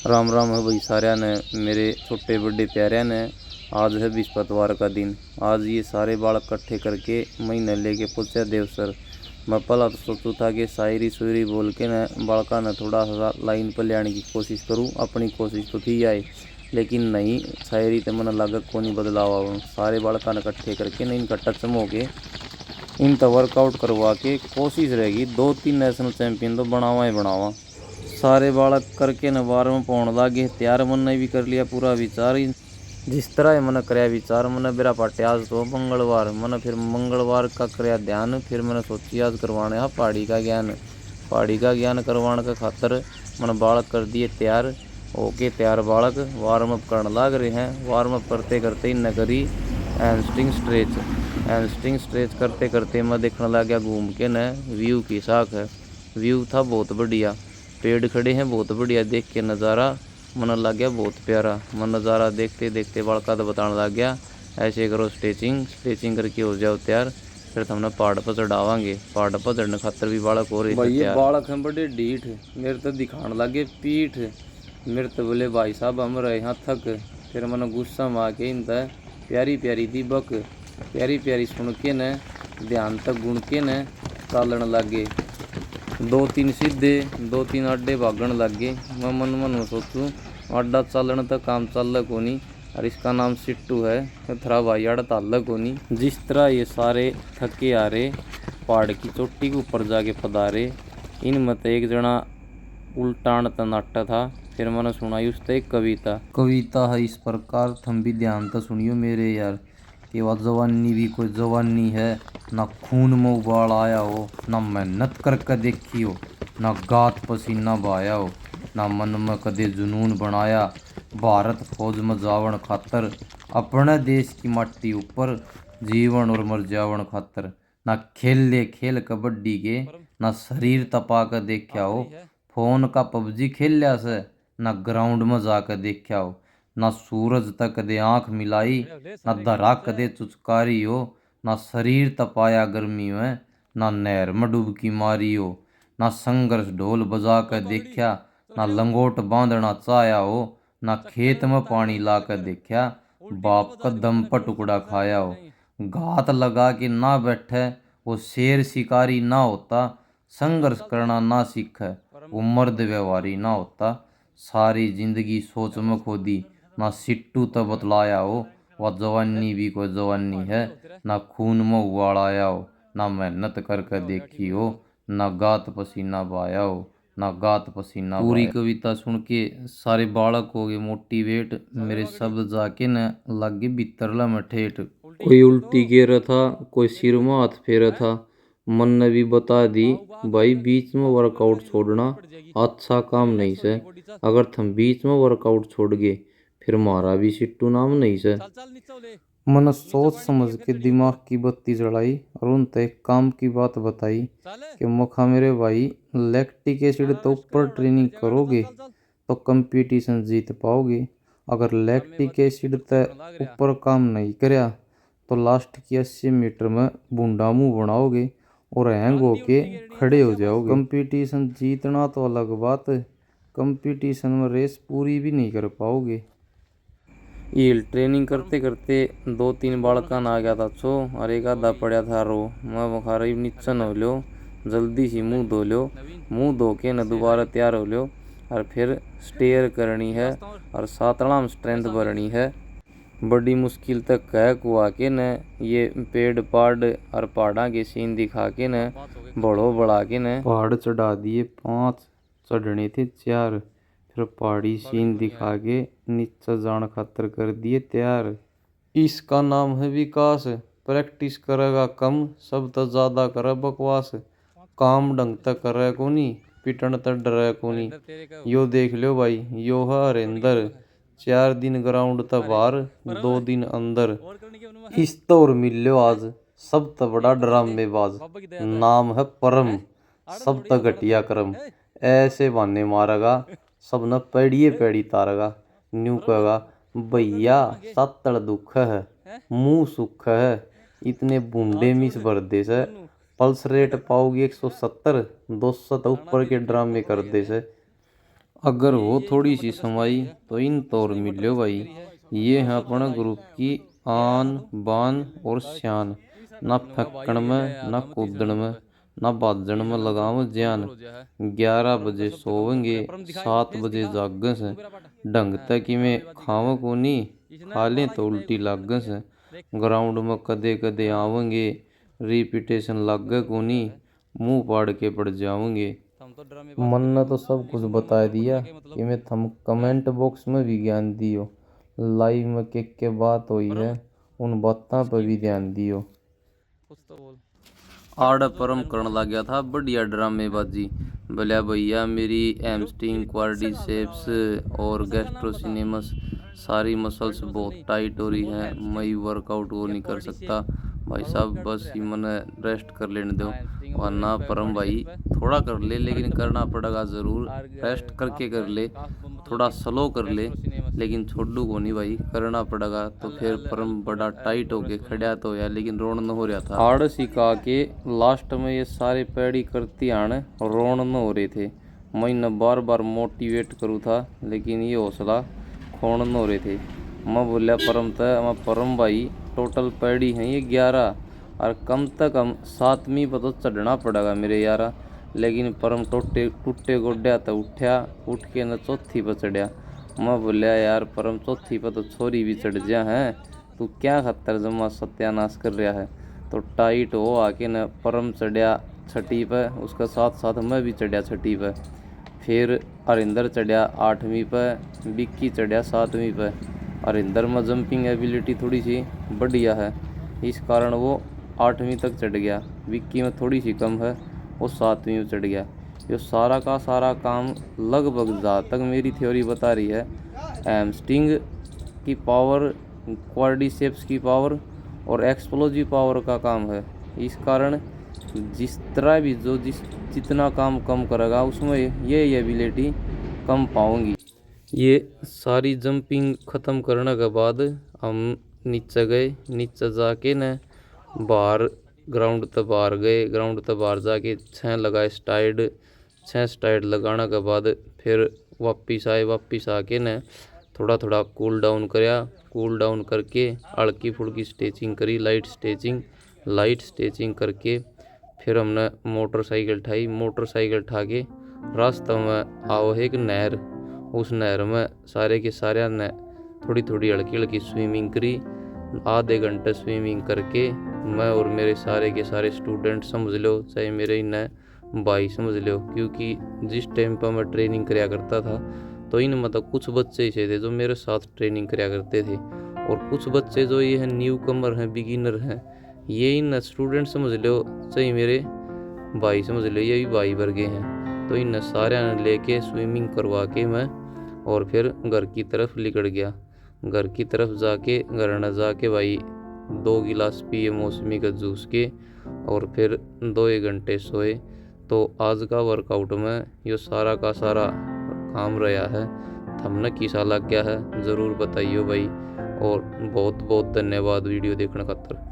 राम राम है भाई साਰਿਆਂ ने मेरे छोटे बड़े प्यारे ने। आज है बृहस्पतिवार का दिन। आज ये सारे बालक इकट्ठे करके महीने लेके पूछे देवसर। मैं पहला तो सोचू था कि शायरी शुयरी बोल के न बालका ने थोड़ा सा लाइन पर ले आने की कोशिश करूँ। अपनी कोशिश तो थी आए, लेकिन नहीं, शायरी तो मन लागत को नहीं बदलावा। सारे बालका ने इकट्ठे करके न इनका टच हो के इनका वर्कआउट करवा के कोशिश रहेगी 2-3 नेशनल चैंपियन तो बनावा ही बनावा। सारे बालक करके न बार में पौन लागे। त्यार मन ने भी कर लिया पूरा विचार। जिस तरह ये मन कराया विचार, मन बेरा पाटे आज तो मंगलवार, मन फिर मंगलवार का कराया ध्यान। फिर मैंने सोची आज करवाने हा पहाड़ी का ज्ञान। पहाड़ी का ज्ञान करवाने का खातर मन बालक कर दिए तैयार। ओके तैयार बालक वार्म अप करने लाग रहे हैं। वार्म अप करते करते इन करी हैमस्ट्रिंग स्ट्रेच। हैमस्ट्रिंग स्ट्रेच करते करते मैं देखने लग गया घूम के न व्यू की साख है। व्यू था बहुत बढ़िया, पेड़ खड़े हैं बहुत बढ़िया। देख के नज़ारा मन लग गया बहुत प्यारा। मन नज़ारा देखते देखते बड़का तो बताने लग गया ऐसे करो स्ट्रेचिंग, स्ट्रेचिंग करके हो जाओ तैयार। फिर तो हमने पहाड़ पर चढ़ावांगे। पहाड़ पर चढ़ने खातर भी बालक हो रहे थे तैयार। बालक हैं बड़े ढीठ, मेरे तो दिखाने लगे पीठ। मेरे तो बोले भाई साहब हम रहे यहाँ थक। फिर मैंने गुस्सा में आके इनता प्यारी प्यारी दी बक, प्यारी प्यारी सुन के न ध्यान तक गुण के न चालन लगे। 2-3 सीधे 2-3 अड्डे भागण लग गए। मैं मन मन सोचूं अड्डा चालन तक काम चल को नहीं, और इसका नाम सिट्टू है। थरा भाई अड़ ताल को नहीं। जिस तरह ये सारे थके आ रहे पहाड़ की चोटी के ऊपर जाके पधारे। इन मत एक जना उल्टान तनाटा था। फिर मैंने सुनाई उससे एक कविता। कविता है इस प्रकार, थम भी ध्यान तो सुनियो मेरे यार। कि वह जवानी भी कोई जवानी है, ना खून में उबाल आया हो, ना मेहनत करके देखी हो, ना गात पसीना बहाया हो, ना मन में कदे जुनून बनाया भारत फौज में जावन खातर, अपने देश की माटी ऊपर जीवन और मर जावन खातर, ना खेल ले खेल कबड्डी के, ना शरीर तपा कर देखा हो, फोन का पबजी खेल लिया से, ना ग्राउंड में जाकर देखा हो, ना सूरज तक कदे आंख मिलाई, ना धरा कदे चुचकारी हो, ना शरीर तपाया गर्मी में, ना नहर में डुबकी मारी हो, ना संघर्ष ढोल बजा कर देखा, ना लंगोट बांधना चाया हो, ना खेत में पानी ला कर देखा, बाप का दम पर टुकड़ा खाया हो, घात लगा के ना बैठे वो शेर शिकारी ना होता, संघर्ष करना ना सीखे वो मर्द व्यवहारी ना होता, सारी जिंदगी सोच में खो दी, ना सिट्टू तो बतलाया हो, वह जवानी भी कोई जवानी है, ना खून में उबाल आया हो, ना मेहनत करके देखी हो, ना गात पसीना बहाया हो, ना गात पसीना। पूरी कविता सुन के सारे बालक हो गए मोटिवेट। मेरे शब्द जाके न लग गए भीतरला में ठेठ। कोई उल्टी गिर रहा था, कोई सिर में हाथ फेर रहा था। मन ने भी बता दी भाई बीच में वर्कआउट छोड़ना अच्छा काम नहीं से। अगर तुम बीच में वर्कआउट छोड़ गए फिर मारा भी सिट्टू नाम नहीं से। मन सोच समझ के दिमाग की बत्ती जलाई और उन तक एक काम की बात बताई कि मखा मेरे भाई लैक्टिक एसिड तो ऊपर ट्रेनिंग करोगे तो कंपटीशन जीत पाओगे। अगर लैक्टिक एसिड तक ऊपर काम नहीं करया तो लास्ट की 80 मीटर में बूंदा मुंह बनाओगे और हैंग होके खड़े हो जाओगे। कंपटीशन जीतना तो अलग बात है, कंपटीशन में रेस पूरी भी नहीं कर पाओगे। ये ट्रेनिंग करते करते 2-3 बालकान आ गया था छो, और एक आधा पड़ा था रो। मैं बुखार नीचे न हो लो, जल्दी सी मुंह धो लो, मुंह धो के न दोबारा तैयार हो लो, और फिर स्टेयर करनी है और सातड़ा में स्ट्रेंथ भरनी है। बड़ी मुश्किल तक कह कुआ के न ये पेड़ पाड़ और पहाड़ा के सीन दिखा के न बड़ो बढ़ा के न पहाड़ चढ़ा दिए 5, चढ़ने थे 4। फिर पहाड़ी सीन दिखा के नीचे जान खातर कर दिए तैयार। इसका नाम है विकास। प्रैक्टिस करेगा कम, सब तो ज्यादा करे बकवास। काम ढंग तक करे को नहीं, पिटन तक डरे को नहीं। यो देख लो भाई, यो है हरेंद्र। 4 दिन ग्राउंड तक बाहर, 2 दिन अंदर। इस तौर मिल लो आज सब तो बड़ा ड्रामेबाज, नाम है परम, सब तो घटिया कर्म। ऐसे बहाने मारेगा सब न पेड़िए पेड़ी तारेगा। न्यू कहेगा भैया सातड़ दुख है, मुंह सुख है, इतने बूंदे मिस भर दे से। पल्स रेट पाओगे 170, 200 तो ऊपर के ड्रामे कर दे से। अगर हो थोड़ी सी समाई तो इन तौर मिलो भाई। ये है अपना ग्रुप की आन बान और शान। ना फक्कड़ में ना कूदन में ना बाजन में लगाव जान। 11 बजे सोवेंगे 7 बजे जागन से। ढंग तक में खाव को नहीं खा लें तो उल्टी लागन से। ग्राउंड में कदे कदे आवेंगे रिपीटेशन लागे को नहीं मुंह पाड़ के पड़ जाओगे। मन ने तो सब कुछ बता दिया कि मैं थम कमेंट बॉक्स में भी ज्ञान दियो। लाइव में के बात हुई है उन बातों पर भी ध्यान दियो। आड़ परम करने लग गया था बढ़िया ड्रामेबाजी। बोलिया भैया मेरी एमस्ट्रिंग क्वाड्रिसेप्स और गैस्ट्रोसिनेमस सारी मसल्स बहुत टाइट हो रही हैं। मैं वर्कआउट वो नहीं कर सकता भाई साहब, बस ही मैंने रेस्ट कर लेने दो। वरना परम भाई थोड़ा कर ले लेकिन करना पड़ेगा ज़रूर। रेस्ट करके कर ले, थोड़ा स्लो कर ले लेकिन छोड़ू को नहीं भाई, करना पड़ेगा। तो फिर परम बड़ा टाइट होके खड़ा तो यार लेकिन रोन न हो रहा था। आड़ सिखा के लास्ट में ये सारे पैड़ी करती आने रोन न हो रहे थे। मैं बार बार मोटिवेट करूँ था लेकिन ये हौसला खोन न हो रहे थे। मैं बोलिया परम भाई टोटल पैड़ी हैं ये 11 और कम से कम 7वीं पर तो चढ़ना पड़ेगा मेरे यारा। लेकिन परम टूटे गोड्या तो उठा, उठ के न चौथी पर चढ़िया। मैं बोलिया यार परम चौथी पर तो छोरी भी चढ़ जा है, तू क्या खतर जमा सत्यानाश कर रहा है। तो टाइट हो आके न परम चढ़िया छठी पर, उसके साथ साथ मैं भी चढ़िया छठी पर। फिर हरिंदर चढ़िया 8वीं पर, विक्की चढ़िया 7वीं पर। हरिंदर में जंपिंग एबिलिटी थोड़ी सी बढ़िया है इस कारण वो 8वीं तक चढ़ गया। विक्की में थोड़ी सी कम है वो 7वीं में चढ़ गया। ये सारा का सारा काम लगभग जहाँ तक मेरी थ्योरी बता रही है हैमस्ट्रिंग की पावर, क्वाड्रिसेप्स की पावर और एक्सप्लोजिव पावर का काम है। इस कारण जिस तरह भी जितना काम कम करेगा उसमें ये एबिलिटी कम पाऊंगी। ये सारी जंपिंग ख़त्म करने के बाद हम नीचे गए। नीचे जाके न बाहर ग्राउंड तक बाहर गए। ग्राउंड तक बाहर जाके 6 लगाए स्टाइड। 6 स्टाइड लगाने के बाद फिर वापिस आए। वापिस आके न थोड़ा थोड़ा कूल डाउन कराया। कूल डाउन करके हल्की फुल्की स्ट्रेचिंग करी, लाइट स्ट्रेचिंग करके फिर हमने मोटरसाइकिल ठाई। मोटरसाइकिल ठा के रास्ते में आओ एक नहर। उस नहर में सारे के सारे ने थोड़ी थोड़ी हल्की हल्की स्विमिंग करी। आधे घंटे स्विमिंग करके मैं और मेरे सारे के सारे स्टूडेंट समझ लो, चाहे मेरे इन्हें भाई समझ लो, क्योंकि जिस टाइम पर मैं ट्रेनिंग कराया करता था तो इन मतलब कुछ बच्चे ऐसे थे जो मेरे साथ ट्रेनिंग कराया करते थे और कुछ बच्चे जो ये हैं न्यू कमर हैं, बिगिनर हैं। ये इन स्टूडेंट समझ लो, चाहे मेरे भाई समझ लो, ये भी भाई वर्गे हैं। तो इन सारे लेके स्विमिंग करवा के मैं और फिर घर की तरफ निकल गया। घर की तरफ जाके घर न जाके भाई 2 गिलास पिए मौसमी का जूस के और फिर 2-1 घंटे सोए। तो आज का वर्कआउट में ये सारा का सारा काम रहा है। थमने किसा लग गया है ज़रूर बताइयो भाई। और बहुत बहुत धन्यवाद वीडियो देखने खातर।